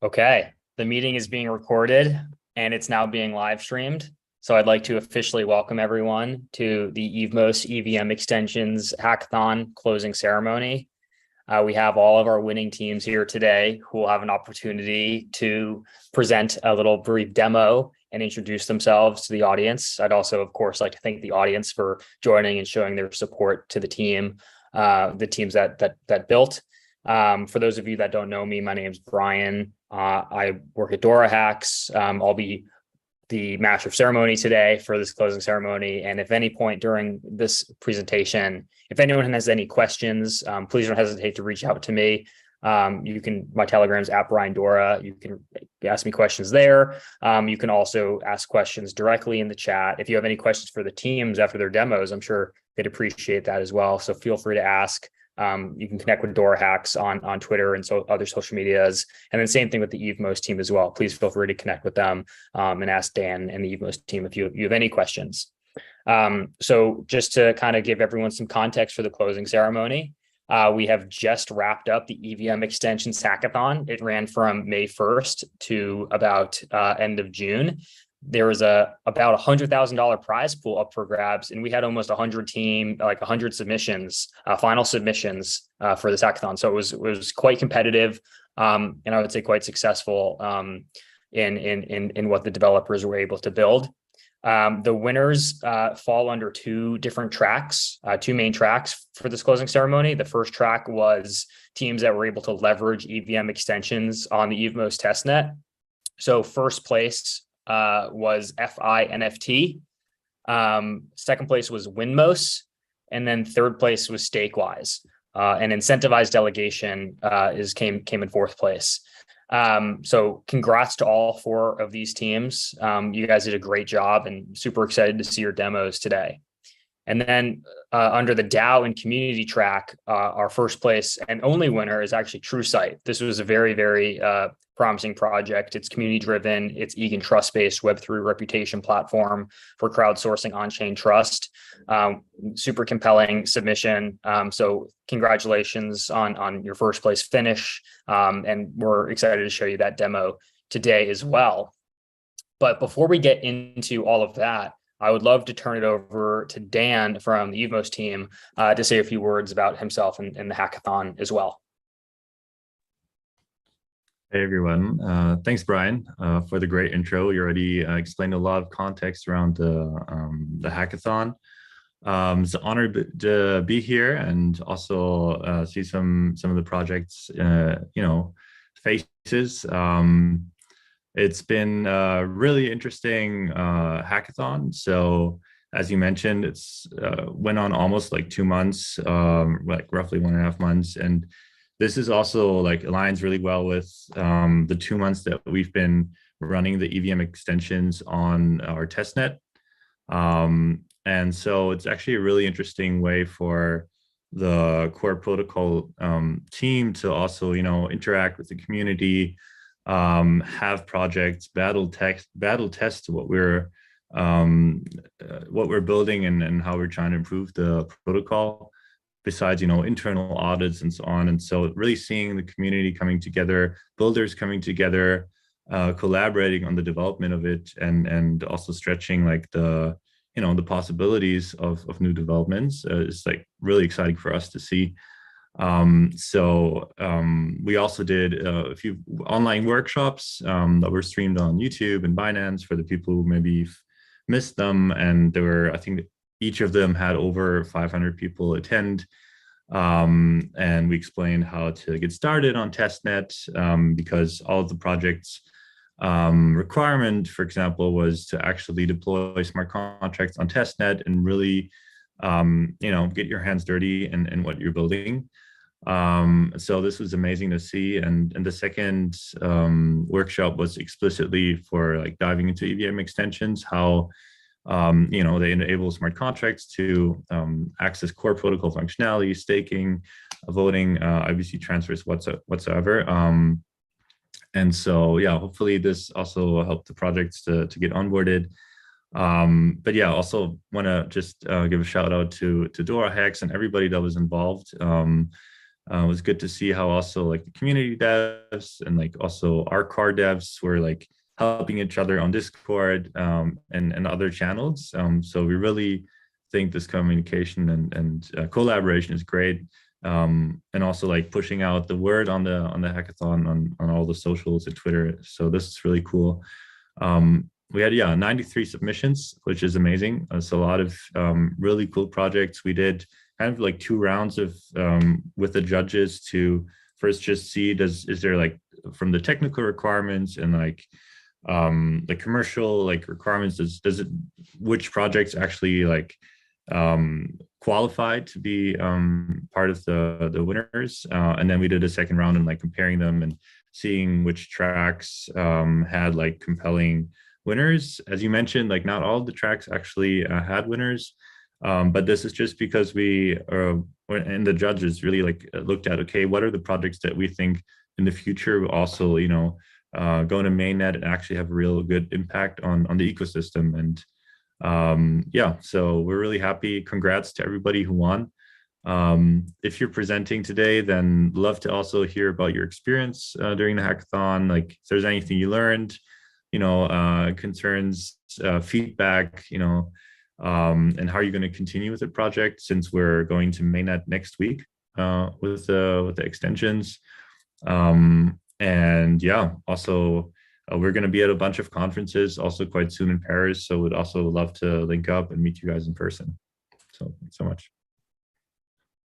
Okay, the meeting is being recorded and it's now being live streamed. So I'd like to officially welcome everyone to the EVMOS EVM Extensions Hackathon closing ceremony. We have all of our winning teams here today who will have an opportunity to present a little brief demo and introduce themselves to the audience. I'd also, of course, like to thank the audience for joining and showing their support to the teams that built. For those of you that don't know me, my name is Brian. I work at DoraHacks. I'll be the master of ceremony today for this closing ceremony. And if any point during this presentation, if anyone has any questions, please don't hesitate to reach out to me. My Telegram's at Brian Dora. You can ask me questions there. You can also ask questions directly in the chat. If you have any questions for the teams after their demos, I'm sure they'd appreciate that as well. So feel free to ask. You can connect with DoraHacks on Twitter and other social medias. And then same thing with the EVMOS team as well. Please feel free to connect with them and ask Dan and the EVMOS team if you have any questions. So just to kind of give everyone some context for the closing ceremony, we have just wrapped up the EVM Extensions Hackathon. It ran from May 1st to about end of June. There was about $100,000 prize pool up for grabs, and we had almost 100 submissions, final submissions for this hackathon. So it was quite competitive, and I would say quite successful in what the developers were able to build. The winners fall under two different tracks, two main tracks for this closing ceremony. The first track was teams that were able to leverage EVM extensions on the EVMOS testnet. So first place was FI NFT. Second place was Winmos, and then third place was Stakewise. And incentivized delegation came in fourth place. So congrats to all four of these teams. You guys did a great job, and super excited to see your demos today. And then under the DAO and community track, our first place and only winner is actually TrueSight. This was a very, very promising project. It's community driven. It's EGAN trust-based Web3 reputation platform for crowdsourcing on-chain trust. Super compelling submission. So congratulations on your first place finish. And we're excited to show you that demo today as well. But before we get into all of that, I would love to turn it over to Dan from the EVMOS team to say a few words about himself and the hackathon as well. Hey everyone, thanks Brian for the great intro. You already explained a lot of context around the hackathon. It's an honor to be here and also see some of the projects, faces. It's been a really interesting hackathon. So as you mentioned, it's went on almost like 2 months, like roughly 1.5 months. And this is also like aligns really well with the 2 months that we've been running the EVM extensions on our testnet. And so it's actually a really interesting way for the core protocol team to also, interact with the community, have projects battle test what we're building and how we're trying to improve the protocol, besides internal audits and so on. And so really seeing the community coming together, builders coming together, collaborating on the development of it, and also stretching like the possibilities of new developments is like really exciting for us to see. We also did a few online workshops that were streamed on YouTube and Binance for the people who maybe missed them. And there were, I think each of them had over 500 people attend. And we explained how to get started on testnet because all of the projects requirement, for example, was to actually deploy smart contracts on testnet and really, get your hands dirty in what you're building. So this was amazing to see. And the second workshop was explicitly for like diving into EVM extensions, how they enable smart contracts to access core protocol functionality, staking, voting, IBC transfers whatsoever. And so, yeah, hopefully this also helped the projects to get onboarded. But yeah, also want to just give a shout out to DoraHacks and everybody that was involved. It was good to see how also like the community devs and like also our car devs were like helping each other on Discord and other channels. So we really think this communication and collaboration is great. And also like pushing out the word on the hackathon on all the socials and Twitter. So this is really cool. We had 93 submissions, which is amazing. It's a lot of really cool projects. We did kind of like 2 rounds of with the judges to first just see is there like from the technical requirements and like the commercial like requirements, does it which projects actually like qualified to be part of the winners, and then we did a second round and like comparing them and seeing which tracks had like compelling winners. As you mentioned, like not all the tracks actually had winners, but this is just because we and the judges really like looked at, okay, what are the projects that we think in the future will also go into mainnet and actually have a real good impact on the ecosystem. And so we're really happy. Congrats to everybody who won. If you're presenting today, then love to also hear about your experience during the hackathon. Like if there's anything you learned, concerns, feedback, and how are you going to continue with the project since we're going to mainnet next week with the extensions. Also we're going to be at a bunch of conferences also quite soon in Paris. So we'd also love to link up and meet you guys in person. So thanks so much.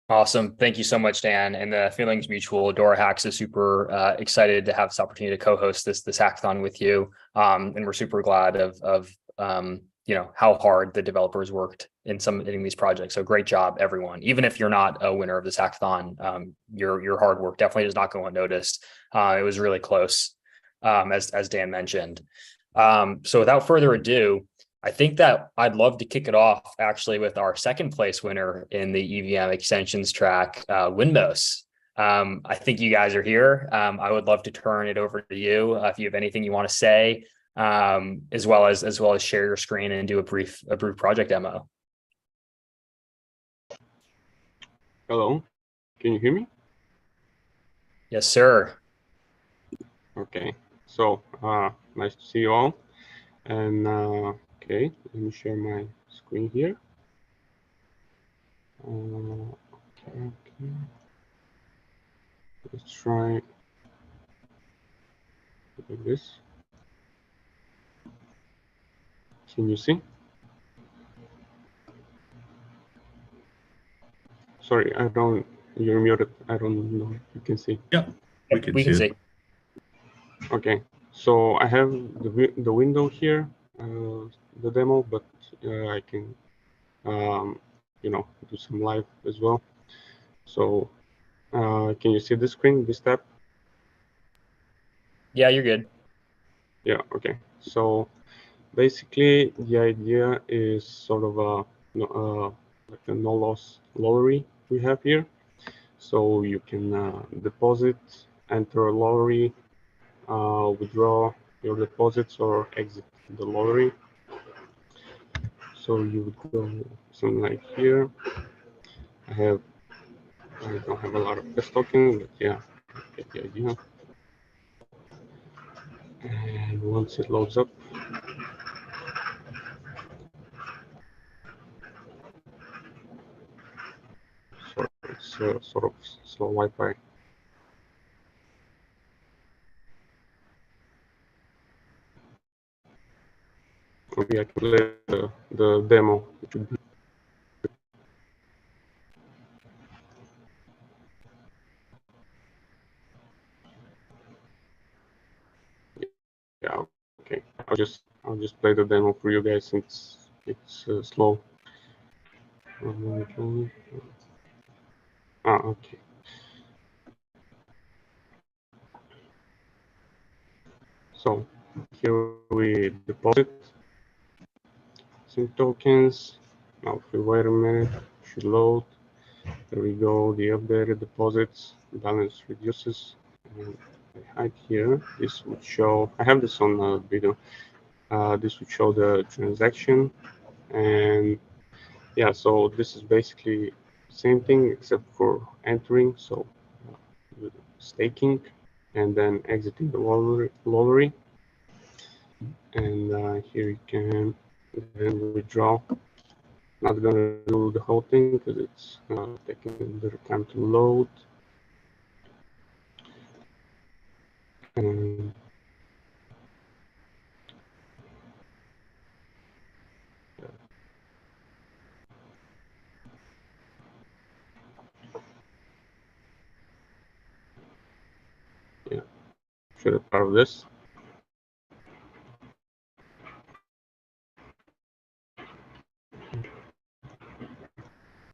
Awesome. Thank you so much, Dan. And the feeling's mutual. DoraHacks is super excited to have this opportunity to co-host this hackathon with you. And we're super glad of how hard the developers worked in these projects. So great job, everyone. Even if you're not a winner of this hackathon, your hard work definitely does not go unnoticed. It was really close, as Dan mentioned. So without further ado, I think that I'd love to kick it off actually with our second place winner in the EVM extensions track, Winmos. I think you guys are here. I would love to turn it over to you if you have anything you want to say, as well as share your screen and do a brief project demo. Hello, can you hear me? Yes, sir. Okay, so nice to see you all. And okay, let me share my screen here. Okay. Let's try like this. Can you see? Sorry, you're muted. I don't know if you can see. Yeah, we can see. Okay, so I have the window here, the demo, but I can do some live as well. So can you see the screen, this tab? Yeah, you're good. Yeah, okay. So basically the idea is sort of like a no loss lottery we have here. So you can deposit, enter a lottery, withdraw your deposits or exit the lottery. So you would go something like here. I don't have a lot of test tokens, but yeah, get the idea. And once it loads up, sorry, it's sort of slow Wi-Fi. Maybe I can play the demo, which would be. Yeah, okay. I'll just play the demo for you guys since it's slow. Okay. So here we deposit some tokens. Now if we wait a minute, it should load. There we go, the updated deposits, balance reduces. And I hide here, this would show, I have this on video. This would show the transaction. And yeah, so this is basically same thing except for entering. So staking and then exiting the lottery. And here you can then withdraw. Not gonna do the whole thing because it's taking a bit of time to load. And yeah, should have part of this.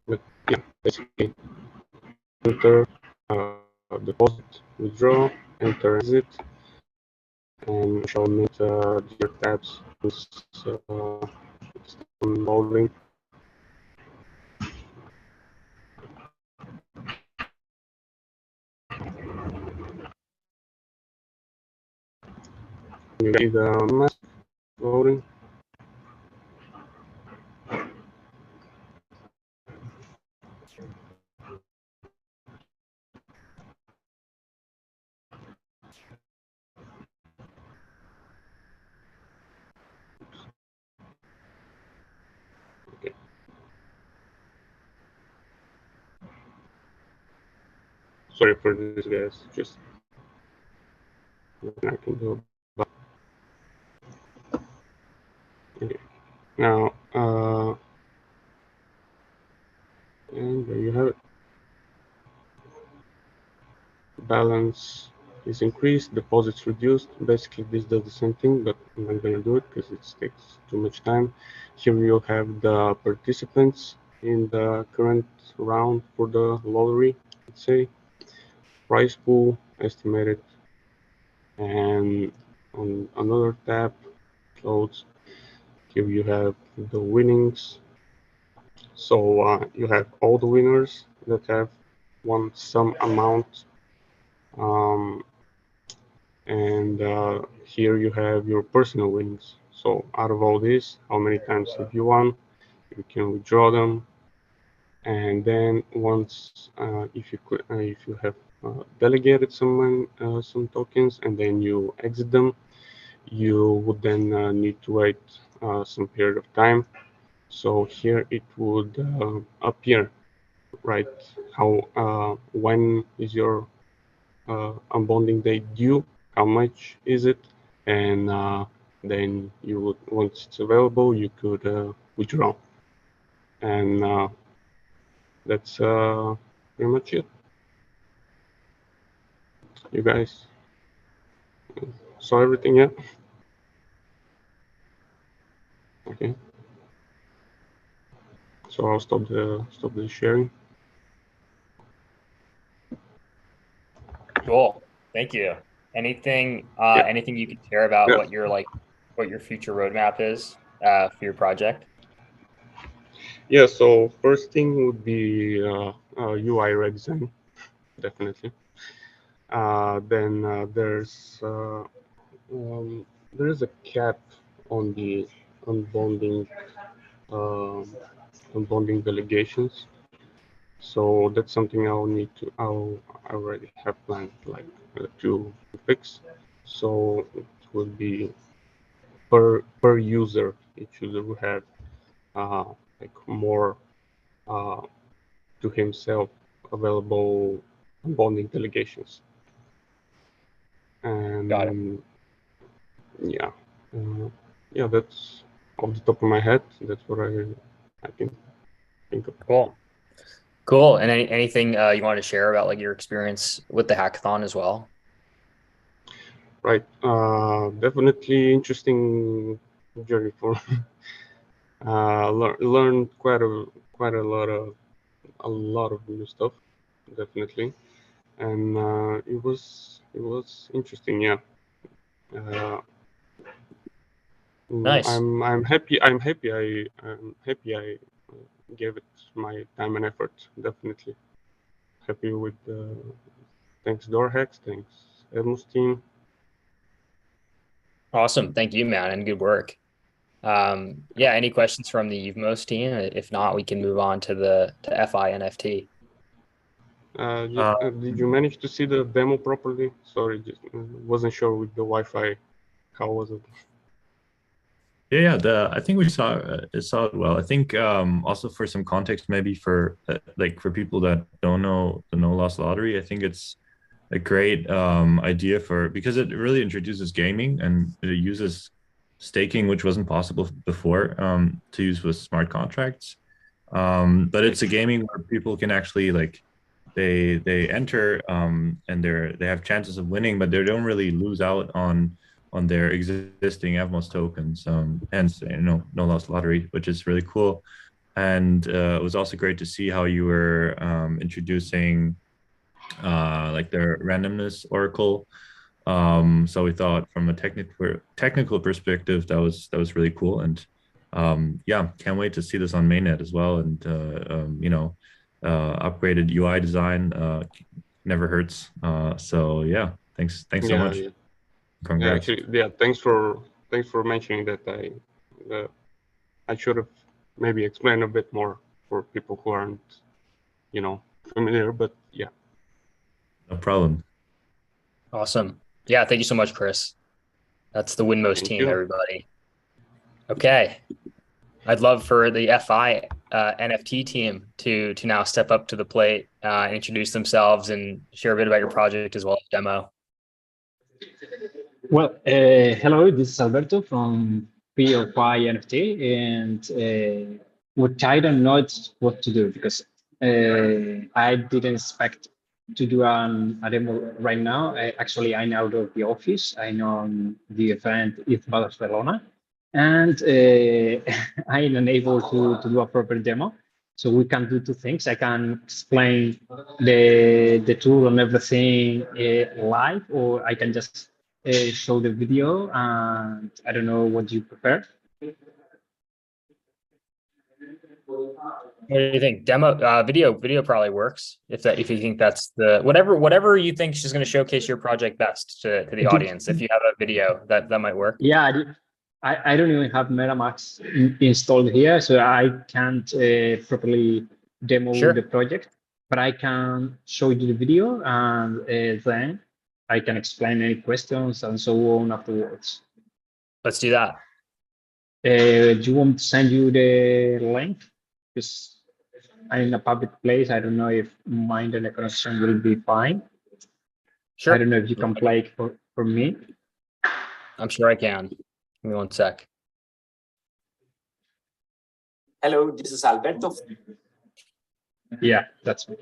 But yeah, basically enter deposit, withdraw, enter exit, and shall meet your tabs. It's loading. You see the mask loading. Okay. Sorry for this, guys. Just nothing I can do. Okay. Now, and there you have it. Balance is increased, deposits reduced. Basically, this does the same thing, but I'm not going to do it because it takes too much time. Here you'll have the participants in the current round for the lottery, let's say. Price pool estimated, and on another tab, close. Here you have the winnings. So you have all the winners that have won some amount, and here you have your personal winnings. So out of all this, how many times have you won? You can withdraw them, and then once if you have delegated some tokens and then you exit them, you would then need to wait some period of time. So here it would appear, right? How when is your unbonding date due? How much is it? And then you would, once it's available, you could withdraw. And that's pretty much it. You guys saw everything yet? Okay. So I'll stop the sharing. Cool. Thank you. Anything anything you can share about what your future roadmap is for your project? Yeah, so first thing would be UI redesign, definitely. Then there's a cap on the unbonding um unbonding delegations. So that's something I'll already have planned, like to fix. So it would be per user. Each user will have uh, like more uh, to himself available bonding delegations. Got it. And yeah, yeah, that's off the top of my head. That's what I can think of. Cool. Cool. And anything you want to share about like your experience with the hackathon as well? Right. Definitely interesting journey for me. Learned quite a lot of new stuff, definitely, and it was interesting. Yeah. Uh, Nice. I'm happy I gave it my time and effort. Definitely happy with. Thanks DoraHacks. Thanks Edmo's team. Awesome. Thank you, man, and good work. Yeah, any questions from the EVMOS team? If not, we can move on to FI NFT. Did you manage to see the demo properly? Sorry, just wasn't sure with the Wi-Fi. How was it? Yeah, I think we saw it well. I think also for some context, maybe for like for people that don't know the no loss lottery, I think it's a great idea for because it really introduces gaming and it uses staking, which wasn't possible before to use with smart contracts. But it's a gaming where people can actually like they enter and they have chances of winning, but they don't really lose out on their existing Avmos tokens. Hence, no loss lottery, which is really cool. And it was also great to see how you were introducing like the randomness oracle. So we thought from a technical perspective that was really cool. And yeah, can't wait to see this on mainnet as well. And upgraded UI design never hurts. So yeah, thanks so much. Yeah. Congrats. Yeah, thanks for mentioning that. I should have maybe explained a bit more for people who aren't, familiar. But yeah. No problem. Awesome. Yeah, thank you so much, Chris. That's the Winmost Thank team, you. everybody. Okay. I'd love for the FI NFT team to now step up to the plate, introduce themselves, and share a bit about your project as well as demo. Well, hello, this is Alberto from POFI NFT, and what I don't know what to do because I didn't expect to do a demo right now. I'm out of the office. I'm on the event ETH Barcelona, and I'm unable to do a proper demo. So we can do two things. I can explain the tool and everything live, or I can just show the video, and I don't know what you prefer. What do you think? Demo video probably works if you think that's the whatever you think is going to showcase your project best to the audience. If you have a video that might work. Yeah, I don't even have MetaMask installed here, so I can't properly demo the project, but I can show you the video, and then I can explain any questions and so on afterwards. Let's do that. Do you want me to send you the link? Because I'm in a public place. I don't know if my internet connection will be fine. Sure. I don't know if you can play it for me. I'm sure I can. Give me one sec. Hello, this is Alberto. Yeah, that's me.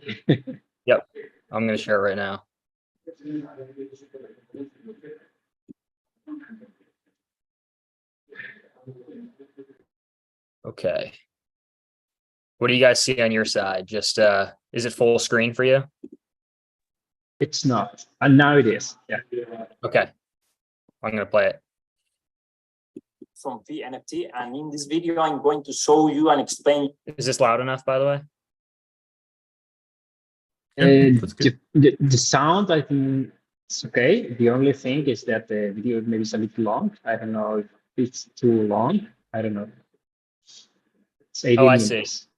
Yep. I'm going to share it right now. Okay. What do you guys see on your side? Just is it full screen for you? It's not, and now it is. Yeah. Okay. I'm going to play it. From VNFT, and in this video, I'm going to show you and explain. Is this loud enough, by the way? The sound, I think it's okay. The only thing is that the video maybe is a bit long. I don't know if it's too long. I don't know. It's 80 I minutes. see.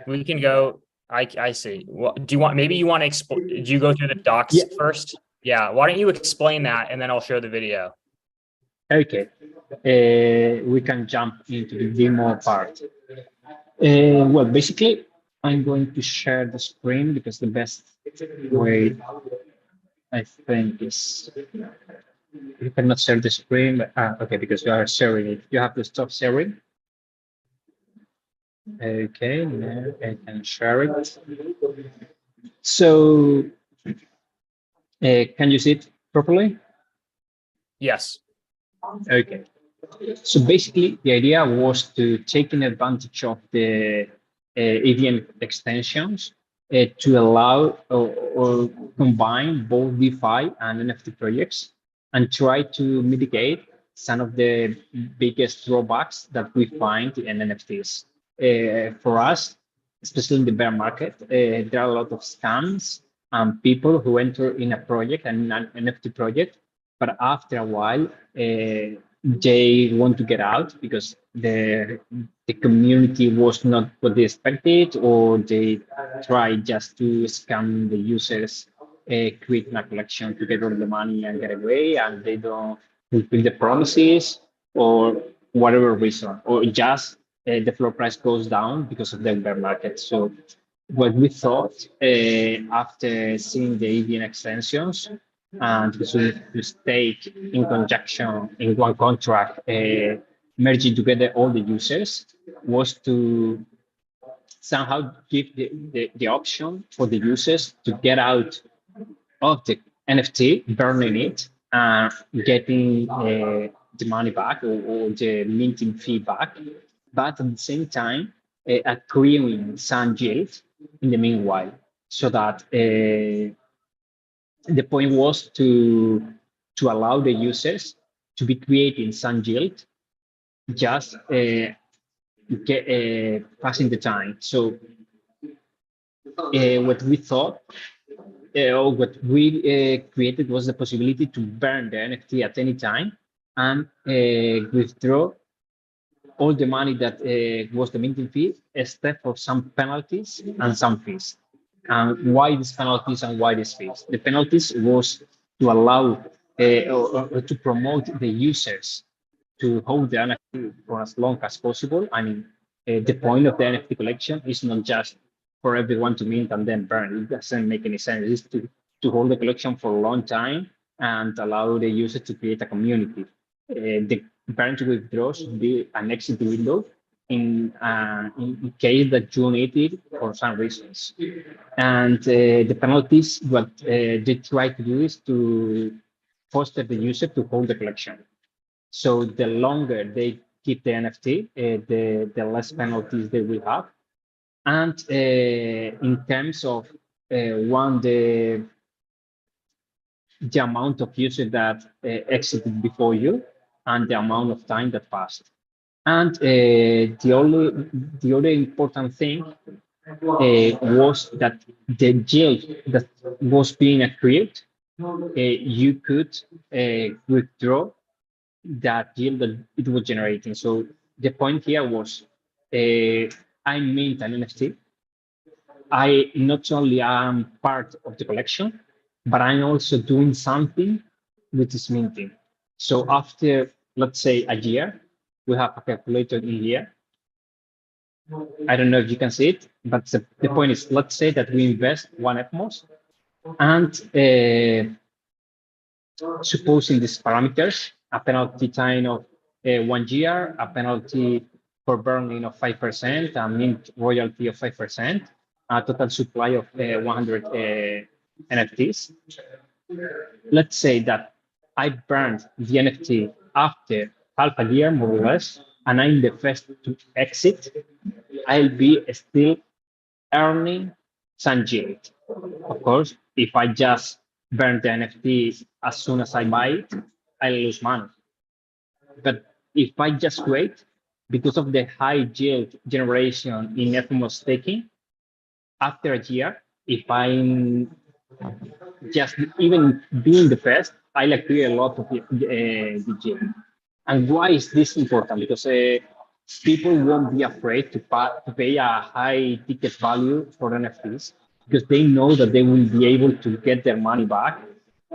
We can go. I see. Well, do you want? Maybe you want to explain? Do you go through the docs first? Yeah. Why don't you explain that, and then I'll show the video. Okay. We can jump into the demo part. Well, basically, I'm going to share the screen because the best way, I think, is you cannot share the screen. But, okay, because you are sharing it. You have to stop sharing. Okay, now I can share it. So, can you see it properly? Yes. Okay. So basically, the idea was to take advantage of the EVM extensions to allow or combine both DeFi and NFT projects and try to mitigate some of the biggest drawbacks that we find in NFTs. For us, especially in the bear market, there are a lot of scams and people who enter in a project and an NFT project, but after a while, they want to get out because the community was not what they expected, or they try just to scam the users, create a collection to get all the money and get away, and they don't fulfill the promises, or whatever reason, or just the floor price goes down because of the bear market. So what we thought after seeing the EVM extensions and to stake in conjunction in one contract, merging together all the users, was to somehow give the option for the users to get out of the NFT, burning it, and getting the money back, or the minting fee back, but at the same time accruing some yield in the meanwhile, so that the point was to allow the users to be creating some yield, just passing the time. So what we thought, or what we created, was the possibility to burn the NFT at any time and withdraw all the money that was the minting fee, except for some penalties and some fees. And why these penalties and why these fees? The penalties was to allow or to promote the users to hold the NFT for as long as possible. I mean, the point of the NFT collection is not just for everyone to mint and then burn. It doesn't make any sense. It's to hold the collection for a long time and allow the user to create a community. The burn to withdraw should be an exit window in case that you need it for some reasons. And the penalties, what they try to do is to foster the user to hold the collection. So the longer they keep the NFT, the less penalties they will have. And in terms of the amount of users that exited before you and the amount of time that passed. And the other important thing was that the yield that was being accrued, you could withdraw that yield that it was generating. So the point here was, I mint an NFT. I not only am part of the collection, but I'm also doing something with this minting. So after, let's say, a year, we have a calculator in here. I don't know if you can see it, but the point is, let's say that we invest one Atmos, and supposing these parameters, a penalty time of 1 year, a penalty for burning of 5%, a mint royalty of 5%, a total supply of 100 NFTs. Let's say that I burned the NFT after half a year, more or less, and I'm the first to exit. I'll be still earning some yield. Of course, if I just burn the NFT as soon as I buy it, I lose money. But if I just wait, because of the high yield generation in FMO staking, after a year, if I'm just even being the first, I'll accrue a lot of the yield. And why is this important? Because people won't be afraid to pay a high ticket value for NFTs, because they know that they will be able to get their money back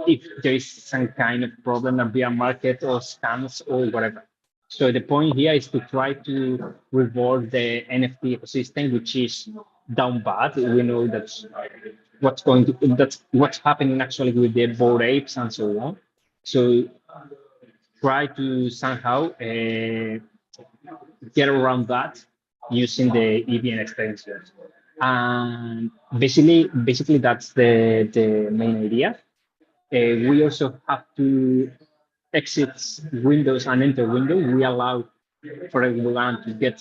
if there is some kind of problem in bear market or scams or whatever. So the point here is to try to reward the NFT ecosystem, which is down bad. We know that's what's happening actually with the Bored Apes and so on. So try to somehow get around that using the EVM extensions. And basically that's the main idea. We also have to exit windows and enter window. We allow for everyone to get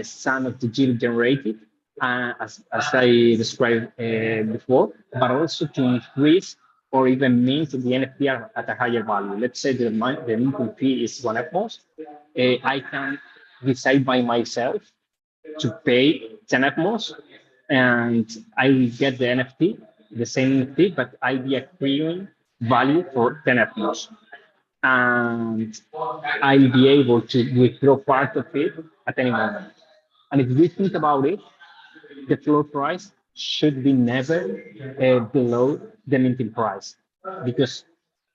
some of the yield generated, as I described before, but also to increase or even mint the NFT at a higher value. Let's say the minting fee is 1 Atmos. I can decide by myself to pay 10 Atmos, and I will get the NFT, the same NFT, but I'll be accruing value for 10 Atmos. and I'll be able to withdraw part of it at any moment. And if we think about it, the floor price should be never below the minting price, because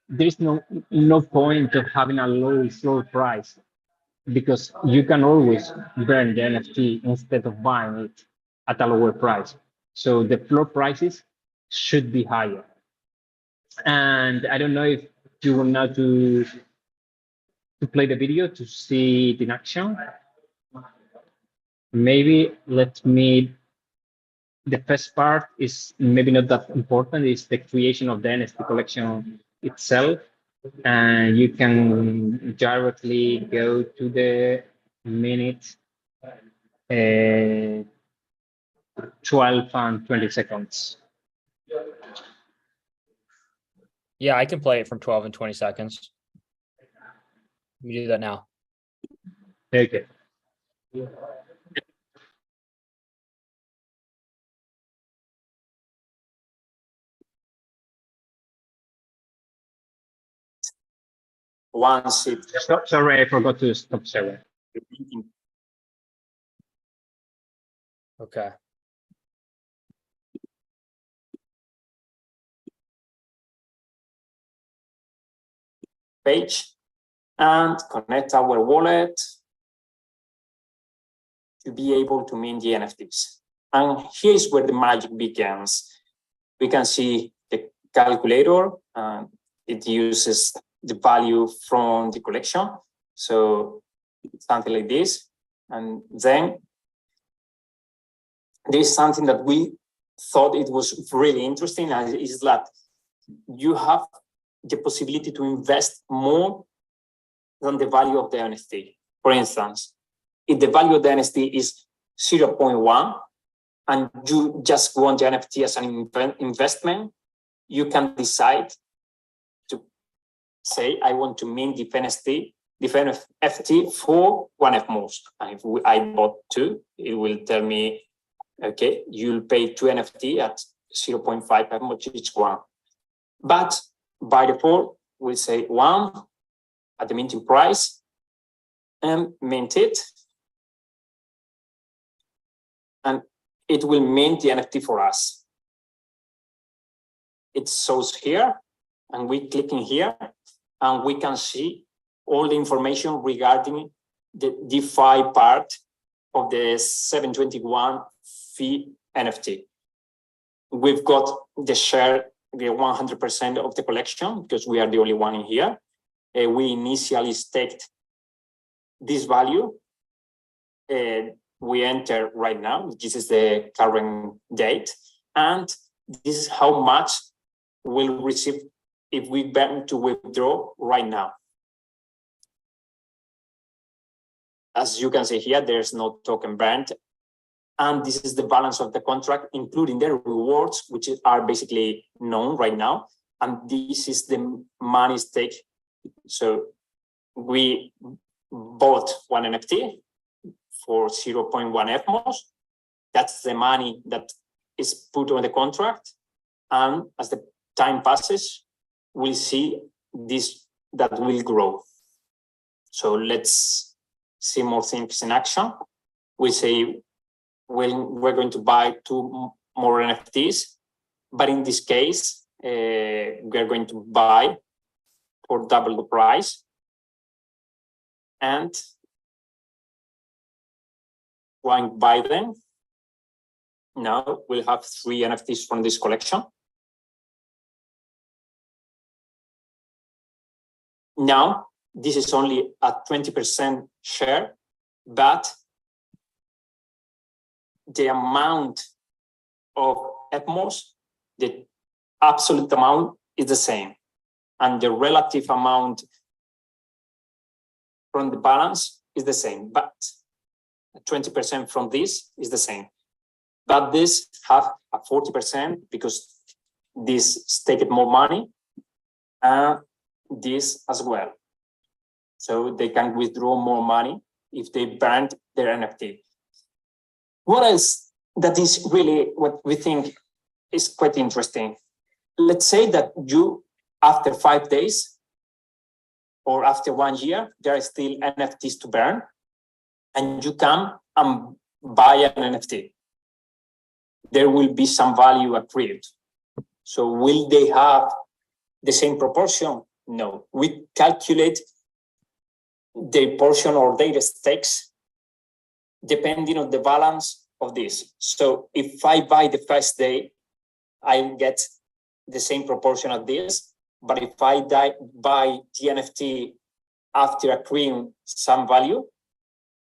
there's no point of having a low floor price, because you can always burn the NFT instead of buying it at a lower price. So the floor prices should be higher. And I don't know if you want now to play the video to see it in action. Maybe let me, the first part is maybe not that important, is the creation of the NFT collection itself. And you can directly go to the minute 12 and 20 seconds. Yeah, I can play it from 12 and 20 seconds. Let me do that now. Okay. Once it Sorry, I forgot to stop sharing. Okay. page and connect our wallet to be able to mint the NFTs. And here's where the magic begins. We can see the calculator, and it uses the value from the collection. So something like this. And then there's something that we thought it was really interesting, and is that you have the possibility to invest more than the value of the NFT. For instance, if the value of the NFT is 0.1 and you just want the NFT as an investment, you can decide to say, I want to mint the NFT for 1 FMOS. And if I bought 2, it will tell me, okay, you'll pay 2 NFT at 0.5 FMOS each one. But by default, we'll say 1 at the minting price and mint it. And it will mint the NFT for us. It shows here, and we click in here, and we can see all the information regarding the DeFi part of the 721 fee NFT. We've got the share, the 100% of the collection, because we are the only one in here. We initially staked this value. We enter right now. This is the current date. And this is how much we'll receive if we plan to withdraw right now. As you can see here, there's no token burned. And this is the balance of the contract, including the rewards, which are basically known right now. And this is the money stake. So we bought 1 NFT for 0.1 FMOS. That's the money that is put on the contract. And as the time passes, we'll see this that will grow. So let's see more things in action. We say, well, we're going to buy 2 more NFTs, but in this case, we're going to buy for double the price. And going by them, now we'll have 3 NFTs from this collection. Now, this is only a 20% share, but the amount of FMOS, the absolute amount is the same. And the relative amount from the balance is the same, but 20% from this is the same. But this have a 40% because this staked more money, and this as well. So they can withdraw more money if they burned their NFT. What else that is really what we think is quite interesting? Let's say that you, after 5 days, or after 1 year, there are still NFTs to burn, and you come and buy an NFT. There will be some value accrued. So will they have the same proportion? No. We calculate their portion or their stakes depending on the balance of this. So if I buy the first day, I get the same proportion of this. But if I buy the NFT after accruing some value,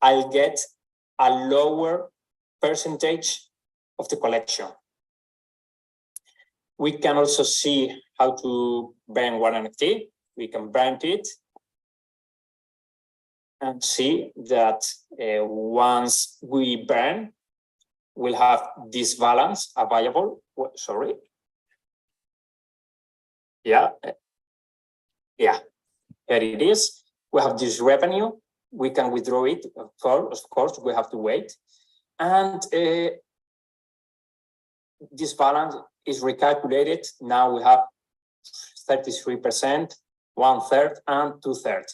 I'll get a lower percentage of the collection. We can also see how to burn one NFT. We can burn it and see that once we burn, we'll have this balance available. Sorry. Yeah, here it is. We have this revenue. We can withdraw it. Of course, we have to wait. And this balance is recalculated. Now we have 33%, 1/3, and 2/3,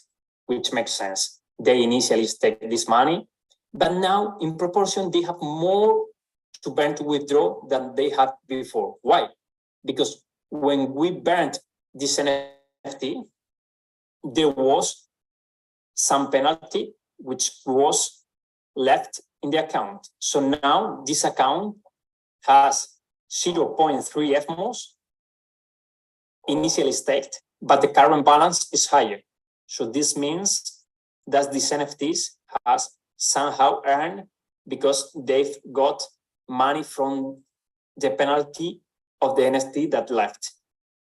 which makes sense. They initially take this money, but now in proportion, they have more to burn to withdraw than they had before. Why? Because when we burned this NFT, there was some penalty which was left in the account. So now this account has 0.3 FMOS initially staked, but the current balance is higher. So this means that these NFTs has somehow earned because they've got money from the penalty of the NFT that left.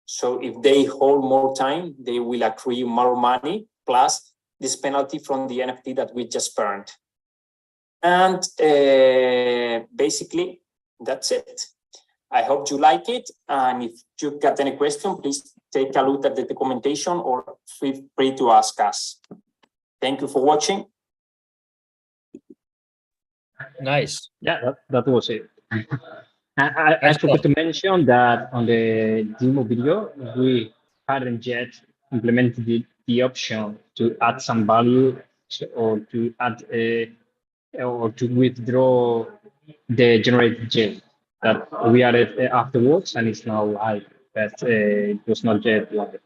So if they hold more time, they will accrue more money plus this penalty from the NFT that we just burned. And basically, that's it. I hope you like it. And if you got any question, please take a look at the documentation or feel free to ask us. Thank you for watching. Nice. Yeah, that was it. I forgot to mention that on the demo video, we hadn't yet implemented the option to add some value or to add or to withdraw the generated gem that we added afterwards, and it's now live, but it was not yet live.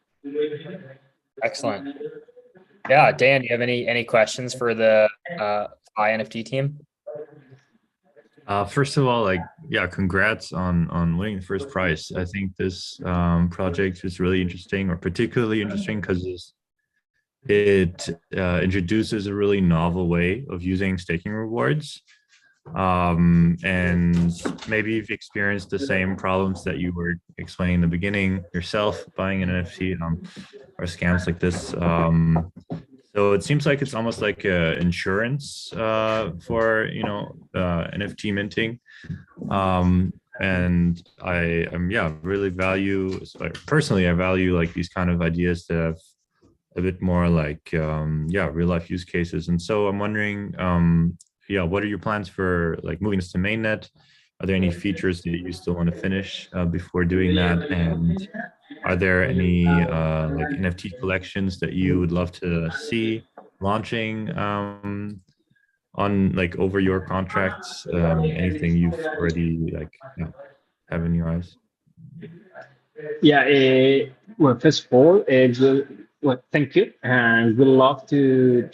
Excellent. Yeah, Dan, do you have any questions for the NFT team? First of all, congrats on winning the first prize. I think this project is really interesting, or particularly interesting because it introduces a really novel way of using staking rewards. And maybe you've experienced the same problems that you were explaining in the beginning yourself, buying an NFT or scams like this. So it seems like it's almost like insurance for NFT minting, and I really value personally. I value like these kind of ideas that have a bit more like real life use cases. And so I'm wondering, what are your plans for like moving this to mainnet? Are there any features that you still want to finish before doing that? And are there any like NFT collections that you would love to see launching on like over your contracts? Anything you've already have in your eyes? Yeah. Well, first of all, thank you, and we'd love to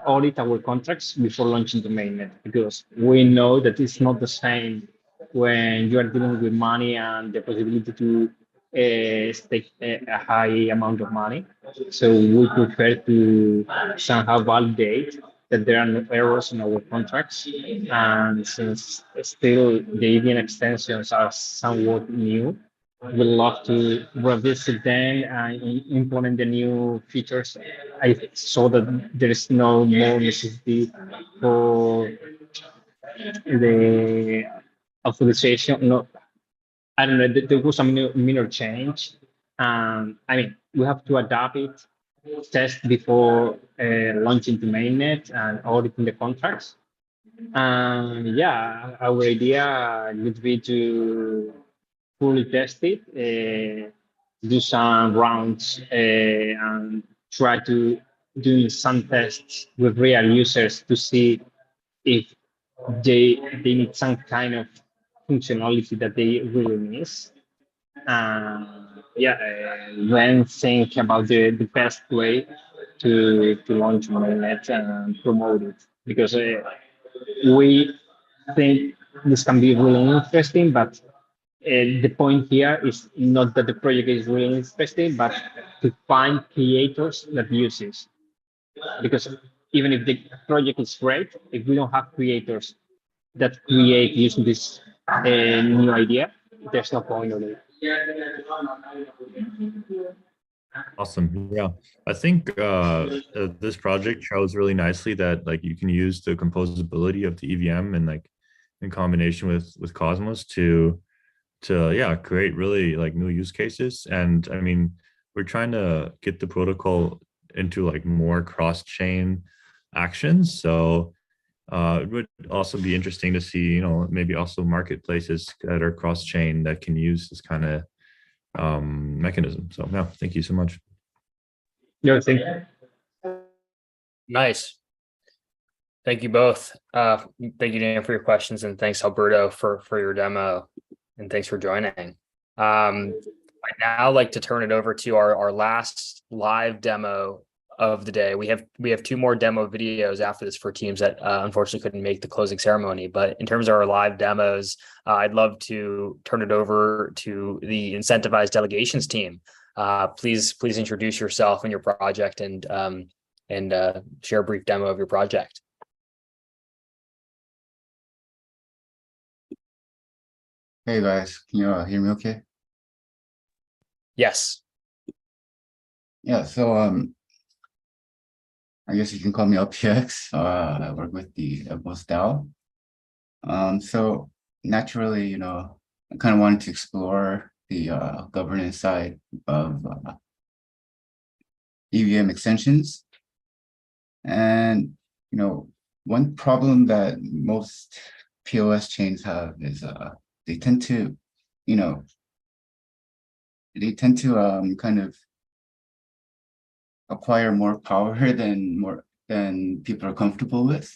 audit our contracts before launching the mainnet, because we know that it's not the same when you are dealing with money and the possibility to stake a high amount of money. So we prefer to somehow validate that there are no errors in our contracts. And since still the EVM extensions are somewhat new, we'd love to revisit them and implement the new features. I saw that there is no more necessity for the authorization. No, I don't know. There was a minor change. I mean, we have to adapt it, test before launching to mainnet and auditing the contracts. Yeah, our idea would be to fully test it, do some rounds and try to do some tests with real users to see if they need some kind of functionality that they really miss. Then think about the best way to launch mainnet and promote it, because we think this can be really interesting, but the point here is not that the project is really interesting, but to find creators that use it. Because even if the project is great, if we don't have creators that create using this new idea, there's no point of it. Awesome. Yeah, I think this project shows really nicely that like you can use the composability of the EVM and like in combination with Cosmos to yeah, create really like new use cases. And I mean, we're trying to get the protocol into like more cross-chain actions. So it would also be interesting to see, you know, maybe also marketplaces that are cross-chain that can use this kind of mechanism. So yeah, thank you so much. Thank you. Nice. Thank you both. Thank you, Dan, for your questions, and thanks, Alberto, for your demo, and thanks for joining. I'd now like to turn it over to our last live demo of the day. We have two more demo videos after this for teams that unfortunately couldn't make the closing ceremony. But in terms of our live demos, I'd love to turn it over to the incentivized delegations team. Please introduce yourself and your project, and share a brief demo of your project. Hey guys, can you hear me okay? Yes. Yeah, so I guess you can call me LPX. I work with the EVMOS DAO. So naturally, you know, I kind of wanted to explore the governance side of EVM extensions. And, you know, one problem that most POS chains have is they tend to, you know, kind of acquire more power than people are comfortable with.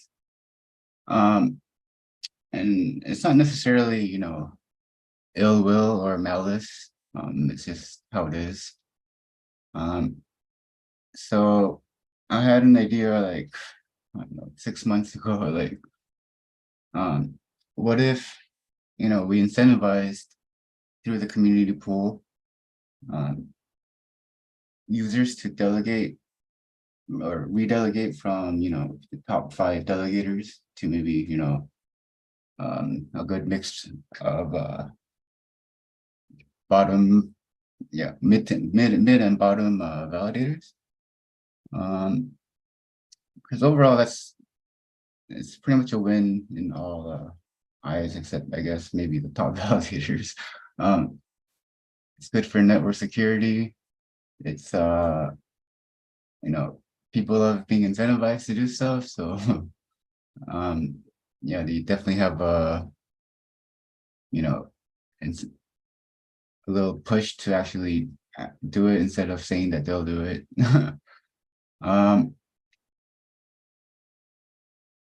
And it's not necessarily, you know, ill will or malice. It's just how it is. So I had an idea like, I don't know, 6 months ago, like, what if, you know, we incentivized through the community pool users to delegate or redelegate from, you know, the top 5 delegators to maybe, you know, a good mix of bottom, yeah, mid and bottom validators. Because overall, it's pretty much a win in all eyes, except I guess maybe the top validators. It's good for network security. It's you know, people love being incentivized to do stuff, so yeah, they definitely have a, you know, a little push to actually do it instead of saying that they'll do it.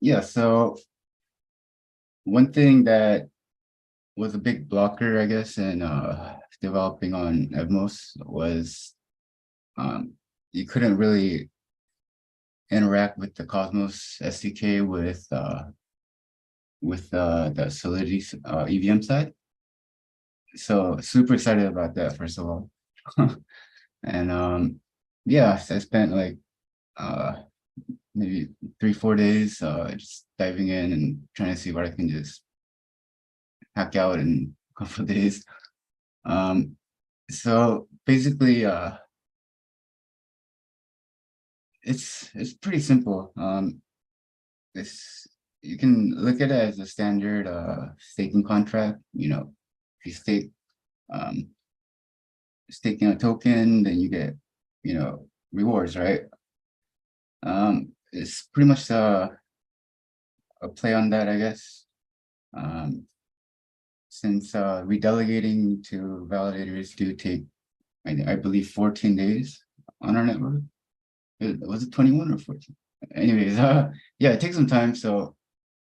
Yeah, so one thing that was a big blocker, I guess, in developing on EVMOS was you couldn't really interact with the Cosmos SDK with the Solidity EVM side. So super excited about that, first of all. And yeah, I spent like maybe 3-4 days just diving in and trying to see what I can just hack out in a couple of days. So basically it's pretty simple. You can look at it as a standard staking contract. You know, if you stake staking a token, then you get, you know, rewards, right? It's pretty much a play on that, I guess. Since redelegating to validators do take, I believe, 14 days on our network. Was it 21 or 14? Anyways, yeah, it takes some time. So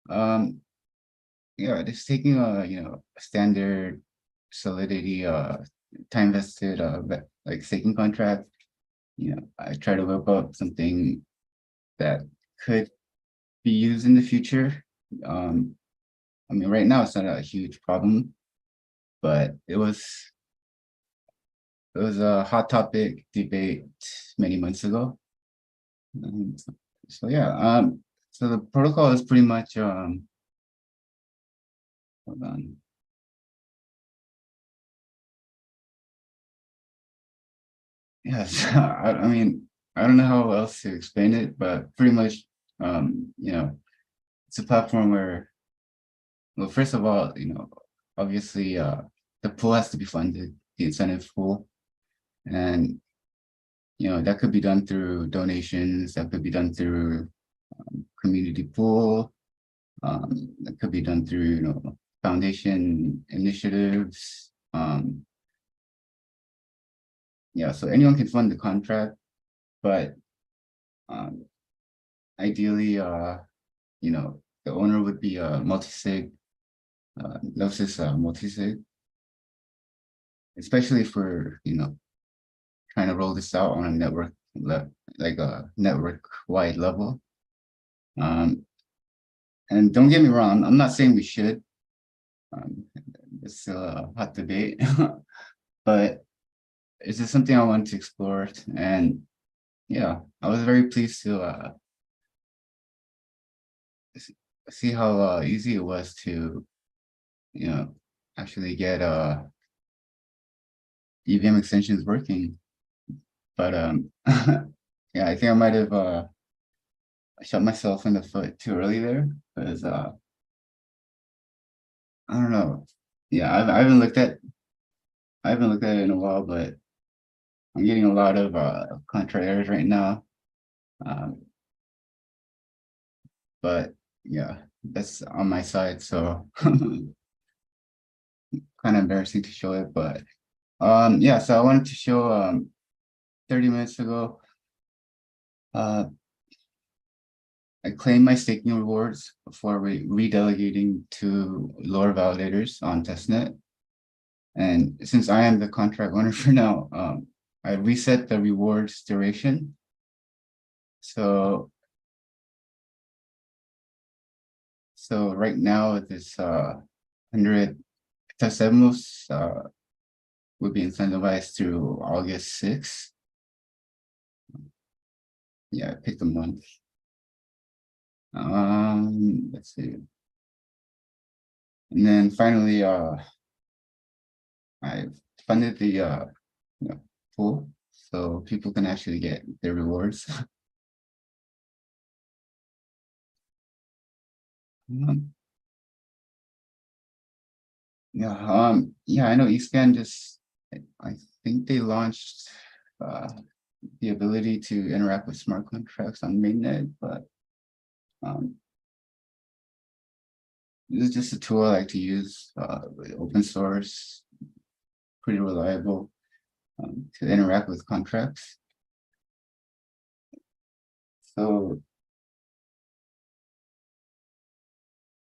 yeah, just taking a a standard Solidity time vested like staking contract. I try to whip up something that could be used in the future. I mean, right now it's not a huge problem, but it was a hot topic debate many months ago. So yeah, so the protocol is pretty much hold on. Yes, I mean, I don't know how else to explain it, but pretty much, it's a platform where, well, first of all, obviously, the pool has to be funded, the incentive pool, and that could be done through donations, that could be done through community pool, that could be done through foundation initiatives. Yeah, so anyone can fund the contract, but ideally, the owner would be a multi-sig, Gnosis multi-sig, especially for trying to roll this out on a network like a network-wide level. And don't get me wrong, I'm not saying we should. It's still a hot debate, but it's just something I wanted to explore. And yeah, I was very pleased to see how easy it was to, actually get EVM extensions working. But yeah, I think I might have shot myself in the foot too early there, because I don't know. Yeah, I haven't looked at it in a while, but I'm getting a lot of contra errors right now. But yeah, that's on my side, so kind of embarrassing to show it, but yeah, so I wanted to show 30 minutes ago. I claimed my staking rewards before redelegating to lower validators on testnet. And since I am the contract owner for now, I reset the rewards duration. So right now, this 100 testemos would be incentivized through August 6th. Yeah, I picked a month. Let's see. And then finally, I've funded the pool so people can actually get their rewards. Yeah, I know eScan just, I think they launched the ability to interact with smart contracts on mainnet, but this is just a tool I like to use, open source, pretty reliable to interact with contracts. So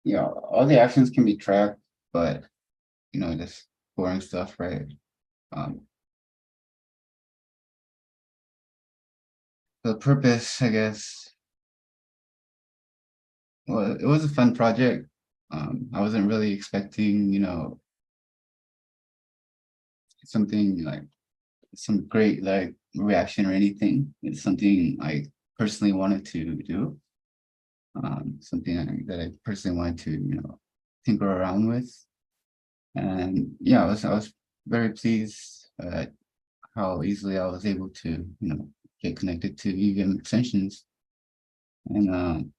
yeah, all the actions can be tracked, but just boring stuff, right? The purpose, I guess, well, it was a fun project. I wasn't really expecting, something like some great like reaction or anything. It's something I personally wanted to do. Something that I personally wanted to, tinker around with. And yeah, I was very pleased at how easily I was able to, get connected to EVM extensions. And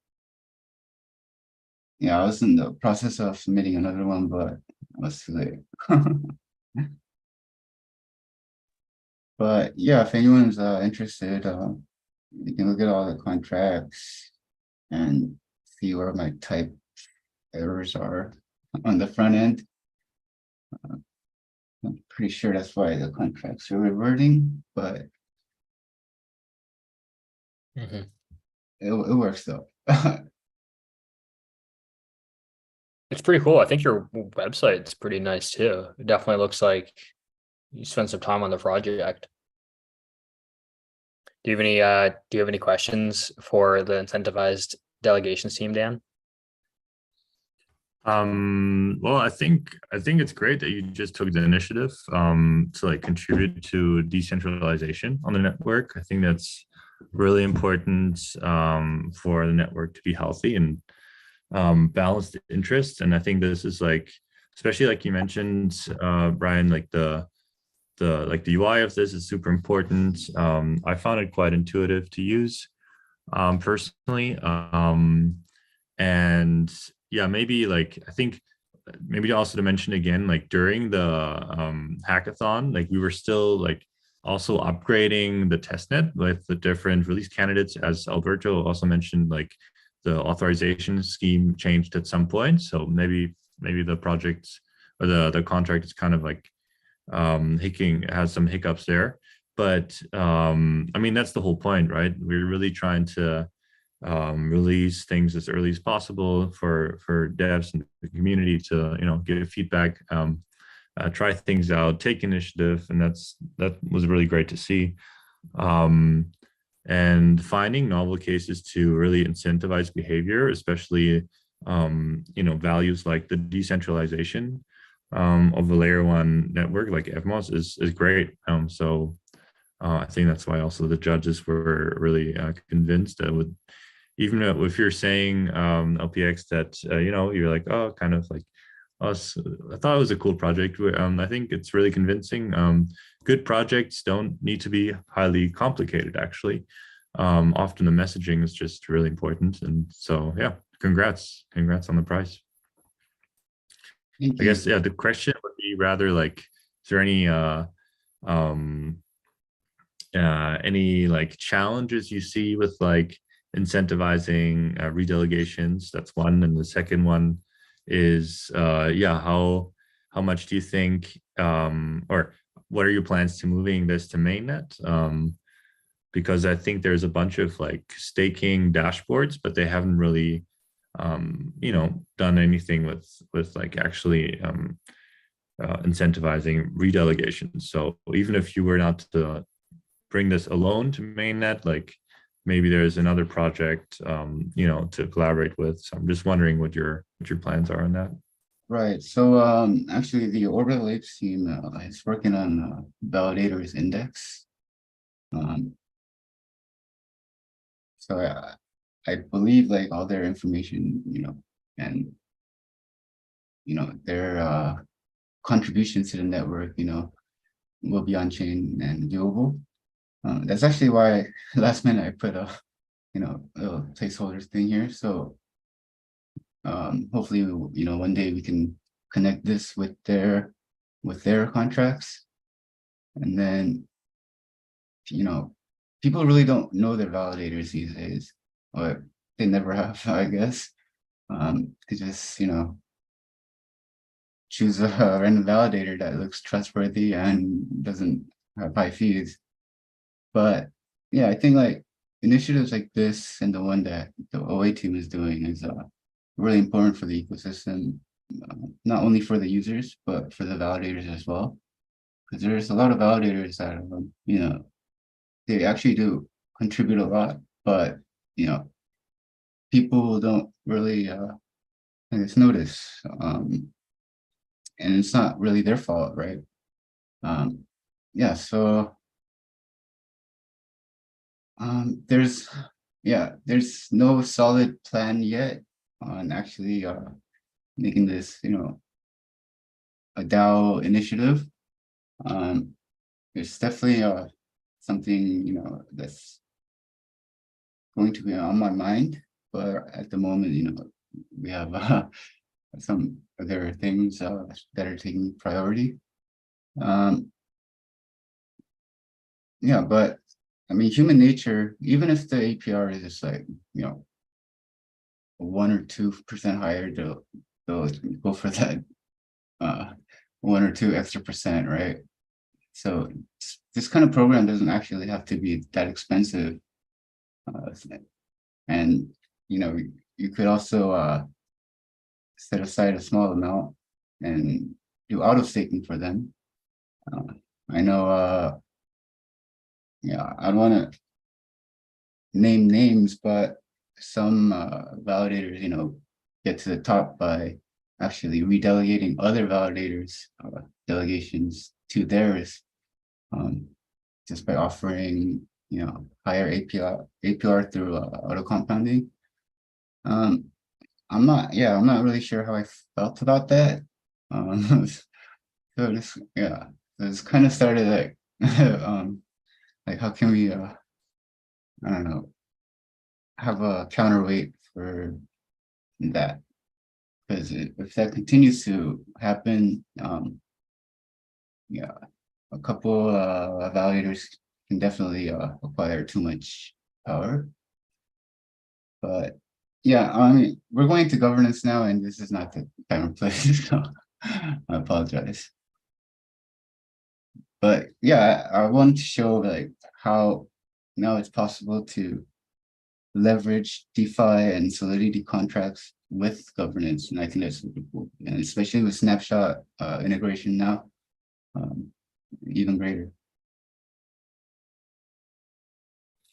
yeah, I was in the process of submitting another one, but I was too late. But yeah, if anyone's interested, you can look at all the contracts and see where my type errors are on the front end. I'm pretty sure that's why the contracts are reverting, but Mhm. It works though. It's pretty cool. I think your website's pretty nice too. It definitely looks like you spent some time on the project. Do you have any questions for the incentivized delegations team, Dan? Well, I think it's great that you just took the initiative to like contribute to decentralization on the network. I think that's really important for the network to be healthy and balanced interests. And I think this is like, especially like you mentioned, Brian, like the UI of this is super important. I found it quite intuitive to use personally. And yeah, maybe like I think maybe also to mention again, like during the hackathon, like we were still like also upgrading the testnet with the different release candidates, as Alberto also mentioned, like the authorization scheme changed at some point. So maybe the project or the contract is kind of like has some hiccups there. But I mean, that's the whole point, right? We're really trying to release things as early as possible for devs and the community to give feedback, try things out, take initiative, and that was really great to see. And finding novel cases to really incentivize behavior, especially values like the decentralization of a layer one network like EVMOS is great. So I think that's why also the judges were really convinced that with even if you're saying LPX that you're like, oh, kind of like us, I thought it was a cool project. I think it's really convincing. Good projects don't need to be highly complicated, actually. Often the messaging is just really important. And so yeah, congrats on the prize. Thank I you. guess, yeah, the question would be rather like, is there any like challenges you see with like incentivizing redelegations? That's one. And the second one is how much do you think or what are your plans to moving this to mainnet? Because I think there's a bunch of like staking dashboards, but they haven't really done anything with like actually incentivizing redelegations. So even if you were not to bring this alone to mainnet, like maybe there's another project to collaborate with. So I'm just wondering what your plans are on that. Right. So actually the Orbital Apes team is working on validators index. So I believe like all their information, and their contributions to the network, will be on chain and viewable. That's actually why last minute I put a little placeholder thing here. So hopefully, one day we can connect this with their contracts, and then people really don't know their validators these days, or they never have, I guess. They just choose a random validator that looks trustworthy and doesn't have high fees. But yeah, I think like initiatives like this and the one that the OA team is doing is really important for the ecosystem, not only for the users, but for the validators as well. Because there's a lot of validators that, they actually do contribute a lot, but, people don't really, I guess, notice. And it's not really their fault, right? Yeah, so there's no solid plan yet on actually making this a DAO initiative. There's definitely something that's going to be on my mind, but at the moment we have some other things that are taking priority. Yeah, but I mean, human nature, even if the APR is just like 1 or 2% higher, they'll go for that 1 or 2 extra percent, right? So this kind of program doesn't actually have to be that expensive. And you could also set aside a small amount and do auto staking for them. I know, yeah, I don't want to name names, but some validators, get to the top by actually redelegating other validators' delegations to theirs, just by offering, higher APR through auto compounding. I'm not really sure how I felt about that. So it's kind of started like, like how can we, I don't know, have a counterweight for that? Because if that continues to happen, yeah, a couple validators can definitely acquire too much power. But yeah, I mean, we're going to governance now, and this is not the time and place, so I apologize. But yeah, I wanted to show like how now it's possible to leverage DeFi and Solidity contracts with governance, and I think that's super cool, and especially with snapshot integration now, even greater.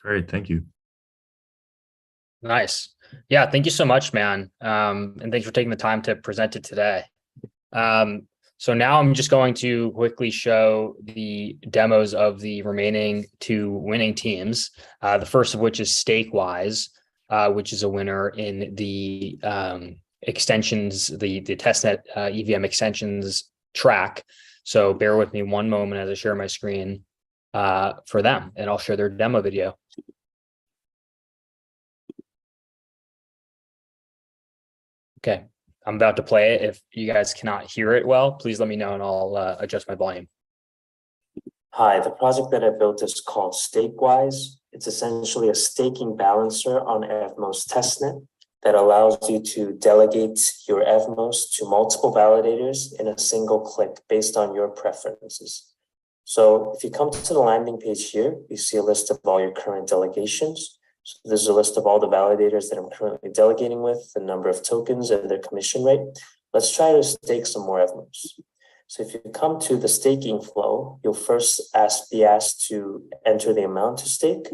Great, thank you. Nice. Yeah, thank you so much, man. And thanks for taking the time to present it today. So now I'm just going to quickly show the demos of the remaining 2 winning teams. The first of which is Stakewise, which is a winner in the extensions, the testnet EVM extensions track. So bear with me one moment as I share my screen for them, and I'll share their demo video. Okay, I'm about to play it. If you guys cannot hear it well, please let me know and I'll adjust my volume. Hi, the project that I built is called Stakewise. It's essentially a staking balancer on Evmos testnet that allows you to delegate your Evmos to multiple validators in a single click based on your preferences. So if you come to the landing page here, you see a list of all your current delegations. So there's a list of all the validators that I'm currently delegating with, the number of tokens and their commission rate. Let's try to stake some more Evmos. So if you come to the staking flow, you'll first be asked to enter the amount to stake.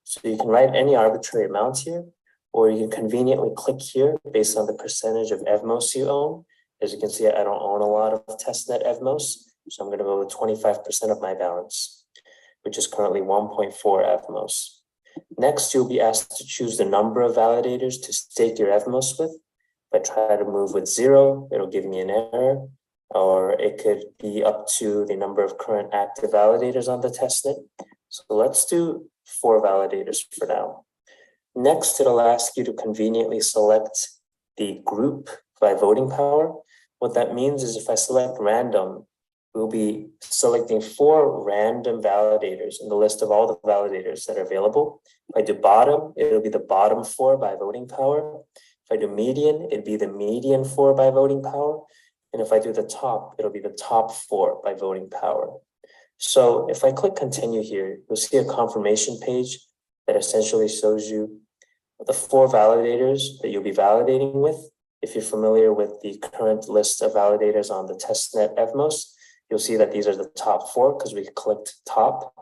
So you can write any arbitrary amount here, or you can conveniently click here based on the percentage of Evmos you own. As you can see, I don't own a lot of testnet Evmos, so I'm going to go with 25% of my balance, which is currently 1.4 Evmos. Next, you'll be asked to choose the number of validators to stake your Evmos with. If I try to move with 0, it'll give me an error, or it could be up to the number of current active validators on the testnet. So let's do 4 validators for now. Next, it'll ask you to conveniently select the group by voting power. What that means is if I select random, we'll be selecting 4 random validators in the list of all the validators that are available. If I do bottom, it'll be the bottom 4 by voting power. If I do median, it'd be the median 4 by voting power. And if I do the top, it'll be the top 4 by voting power. So if I click continue here, you'll see a confirmation page that essentially shows you the 4 validators that you'll be validating with. If you're familiar with the current list of validators on the testnet Evmos, you'll see that these are the top 4 because we clicked top.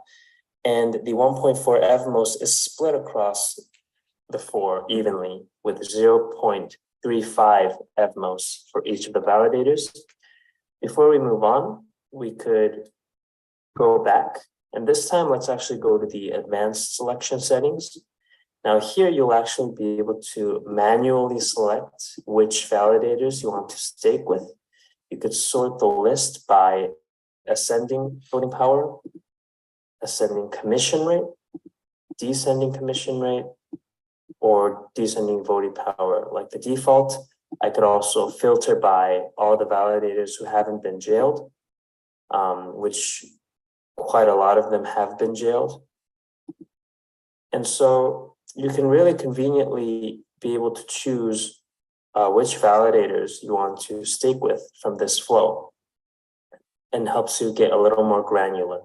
And the 1.4 Evmos is split across the 4 evenly with 0.35 Evmos for each of the validators. Before we move on, we could go back. And this time, let's actually go to the advanced selection settings. Now here, you'll actually be able to manually select which validators you want to stake with. You could sort the list by ascending voting power, ascending commission rate, descending commission rate, or descending voting power. Like the default, I could also filter by all the validators who haven't been jailed, which quite a lot of them have been jailed. And so you can really conveniently be able to choose which validators you want to stake with from this flow, and helps you get a little more granular.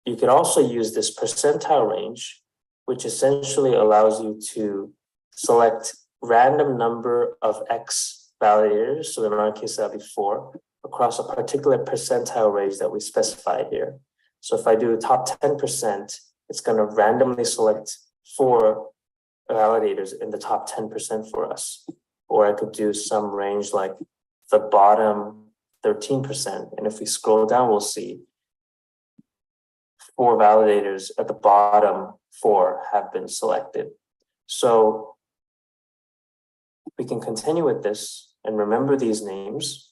You could also use this percentile range which essentially allows you to select random number of X validators. So in our case, that'll be 4 across a particular percentile range that we specified here. So if I do top 10%, it's going to randomly select 4 validators in the top 10% for us. Or I could do some range like the bottom 13%. And if we scroll down, we'll see 4 validators at the bottom 4 have been selected. So we can continue with this and remember these names.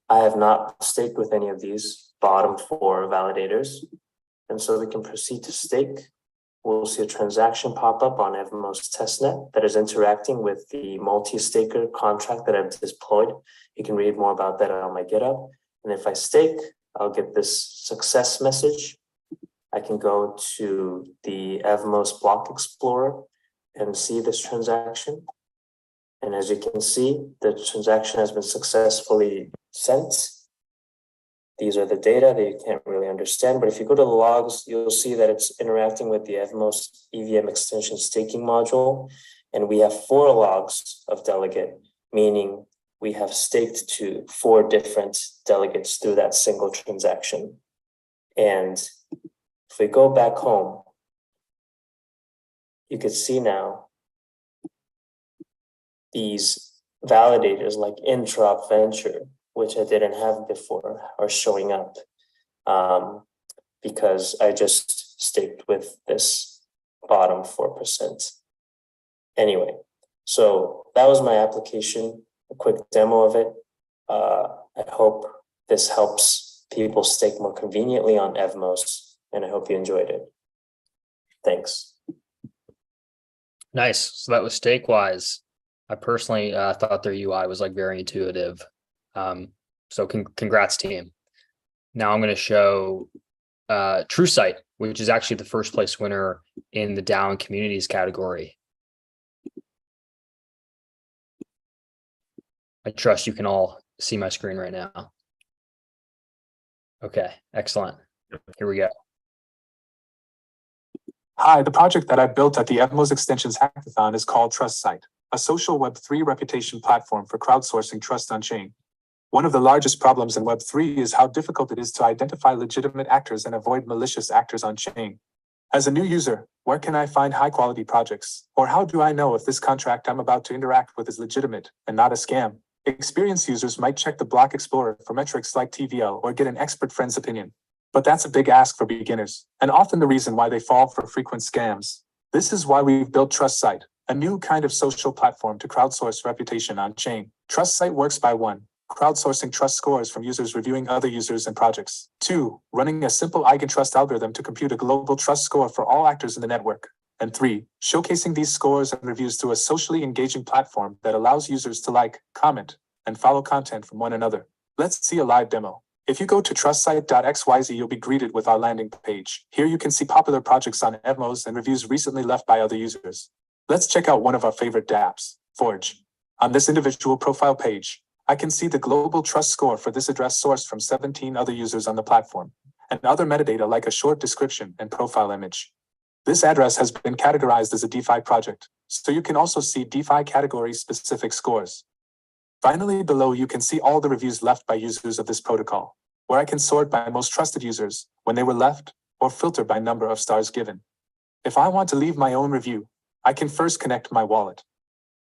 I have not staked with any of these bottom 4 validators. And so we can proceed to stake. We'll see a transaction pop up on Evmos testnet that is interacting with the multi-staker contract that I've deployed. You can read more about that on my GitHub. And if I stake, I'll get this success message. I can go to the Evmos block explorer and see this transaction. And as you can see, the transaction has been successfully sent. These are the data that you can't really understand, but if you go to the logs, you'll see that it's interacting with the Evmos EVM extension staking module. And we have 4 logs of delegate, meaning we have staked to 4 different delegates through that single transaction. And if we go back home, you can see now these validators like Introp Venture, which I didn't have before, are showing up because I just staked with this bottom 4%. Anyway, so that was my application, a quick demo of it. I hope this helps people stake more conveniently on Evmos, and I hope you enjoyed it. Thanks. Nice. So that was StakeWise. I personally thought their UI was like very intuitive. So congrats team. Now I'm going to show TrueSight, which is actually the first place winner in the DAO and communities category. I trust you can all see my screen right now. Okay, excellent. Here we go. Hi, the project that I built at the Evmos Extensions Hackathon is called TrustSight, a social Web3 reputation platform for crowdsourcing trust on chain. One of the largest problems in Web3 is how difficult it is to identify legitimate actors and avoid malicious actors on chain. As a new user, where can I find high-quality projects? Or how do I know if this contract I'm about to interact with is legitimate and not a scam? Experienced users might check the Block Explorer for metrics like TVL or get an expert friend's opinion. But that's a big ask for beginners, and often the reason why they fall for frequent scams. This is why we've built TrustSight, a new kind of social platform to crowdsource reputation on chain. TrustSight works by 1. Crowdsourcing trust scores from users reviewing other users and projects. 2. Running a simple eigentrust algorithm to compute a global trust score for all actors in the network. And 3. Showcasing these scores and reviews through a socially engaging platform that allows users to like, comment, and follow content from one another. Let's see a live demo. If you go to trustsite.xyz, you'll be greeted with our landing page. Here you can see popular projects on Evmos and reviews recently left by other users. Let's check out one of our favorite dApps, Forge. On this individual profile page, I can see the global trust score for this address sourced from 17 other users on the platform, and other metadata like a short description and profile image. This address has been categorized as a DeFi project, so you can also see DeFi category-specific scores. Finally, below you can see all the reviews left by users of this protocol, where I can sort by most trusted users, when they were left, or filter by number of stars given. If I want to leave my own review, I can first connect my wallet.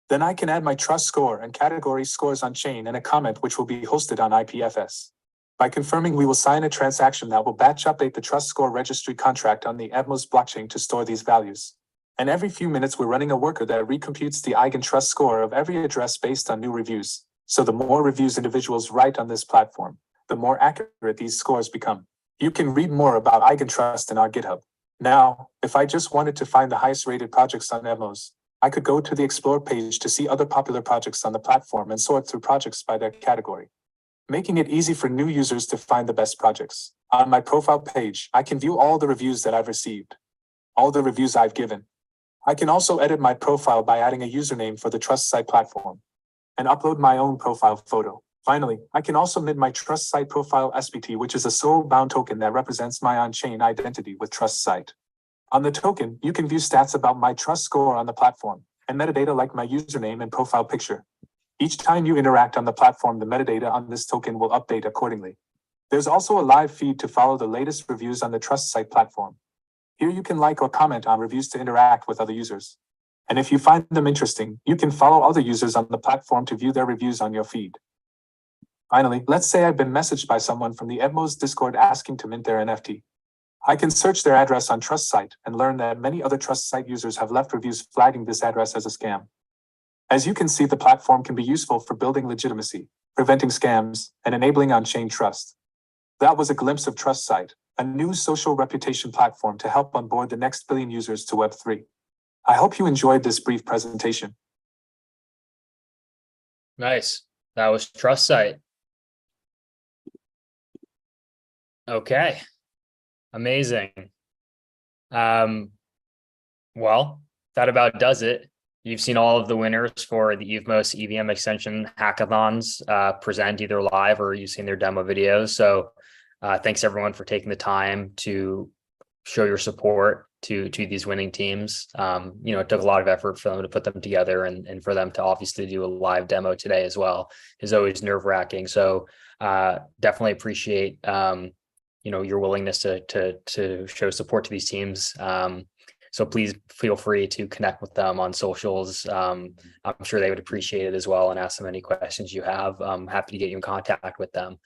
Then I can add my trust score and category scores on chain and a comment which will be hosted on IPFS. By confirming, we will sign a transaction that will batch update the trust score registry contract on the Evmos blockchain to store these values. And every few minutes, we're running a worker that recomputes the eigentrust score of every address based on new reviews. So the more reviews individuals write on this platform, the more accurate these scores become. You can read more about eigentrust in our GitHub. Now, if I just wanted to find the highest rated projects on Evmos, I could go to the Explore page to see other popular projects on the platform and sort through projects by their category, making it easy for new users to find the best projects. On my profile page, I can view all the reviews that I've received, all the reviews I've given. I can also edit my profile by adding a username for the TrustSight platform and upload my own profile photo. Finally, I can also mint my TrustSight profile SPT, which is a soul-bound token that represents my on-chain identity with TrustSight. On the token, you can view stats about my trust score on the platform and metadata like my username and profile picture. Each time you interact on the platform, the metadata on this token will update accordingly. There's also a live feed to follow the latest reviews on the Trust Site platform. Here you can like or comment on reviews to interact with other users. And if you find them interesting, you can follow other users on the platform to view their reviews on your feed. Finally, let's say I've been messaged by someone from the Evmos Discord asking to mint their NFT. I can search their address on Trust Site and learn that many other Trust Site users have left reviews flagging this address as a scam. As you can see, the platform can be useful for building legitimacy, preventing scams, and enabling on-chain trust. That was a glimpse of Trust Site, a new social reputation platform to help onboard the next billion users to Web3. I hope you enjoyed this brief presentation. Nice. That was Trust Site. Okay. Amazing. Well, that about does it. You've seen all of the winners for the EVMOS EVM extension hackathons present either live or you've seen their demo videos. So thanks everyone for taking the time to show your support to these winning teams. It took a lot of effort for them to put them together and for them to obviously do a live demo today as well is always nerve-wracking. So definitely appreciate your willingness to show support to these teams. So please feel free to connect with them on socials. I'm sure they would appreciate it as well and ask them any questions you have. I'm happy to get you in contact with them.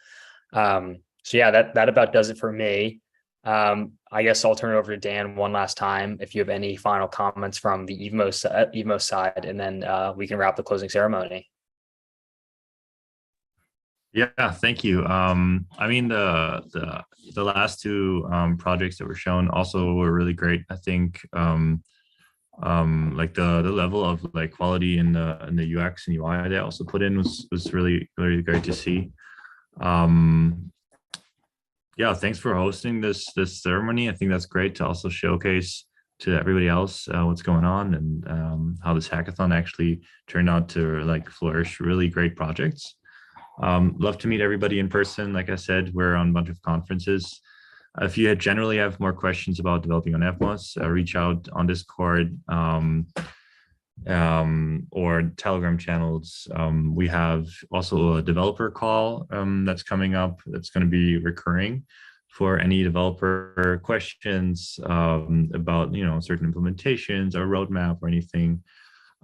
So yeah, that about does it for me. I guess I'll turn it over to Dan one last time if you have any final comments from the EVMOS side, and then we can wrap the closing ceremony. Yeah, thank you. I mean, the last two projects that were shown also were really great. I think like the level of like quality in the UX and UI they also put in was really great to see. Yeah, thanks for hosting this ceremony. I think that's great to also showcase to everybody else what's going on and how this hackathon actually turned out to like flourish really great projects. Love to meet everybody in person. Like I said, we're on a bunch of conferences. If you generally have more questions about developing on Evmos, reach out on Discord or Telegram channels. We have also a developer call that's coming up. That's going to be recurring for any developer questions about certain implementations or roadmap or anything.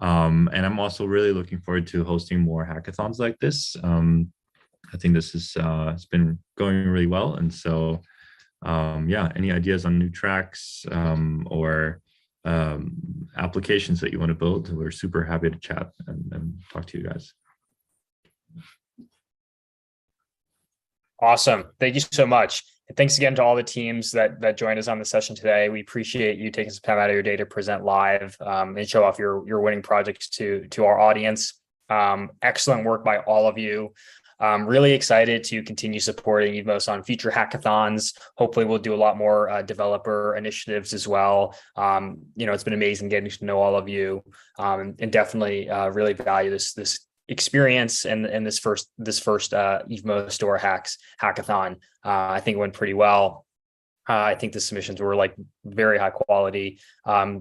And I'm also really looking forward to hosting more hackathons like this. I think this is it's been going really well, and so yeah, any ideas on new tracks or applications that you want to build, we're super happy to chat and talk to you guys. Awesome. Thank you so much. And thanks again to all the teams that joined us on the session today. We appreciate you taking some time out of your day to present live and show off your winning projects to our audience. Excellent work by all of you. Really excited to continue supporting EVMOS on future hackathons. Hopefully we'll do a lot more developer initiatives as well. It's been amazing getting to know all of you and definitely really value this experience and this first EVMOS DoraHacks hackathon. I think it went pretty well. I think the submissions were like very high quality,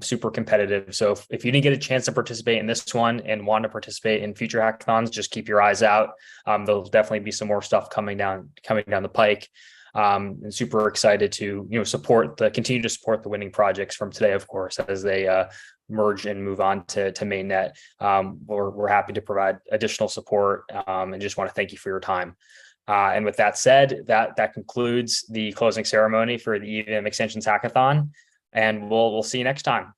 super competitive. So if you didn't get a chance to participate in this one and want to participate in future hackathons, just keep your eyes out. There'll definitely be some more stuff coming down the pike. And super excited to continue to support the winning projects from today, of course, as they merge and move on to mainnet. We're happy to provide additional support and just want to thank you for your time. And with that said, that concludes the closing ceremony for the EVM Extensions Hackathon, and we'll see you next time.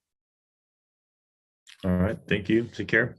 All right, thank you. Take care.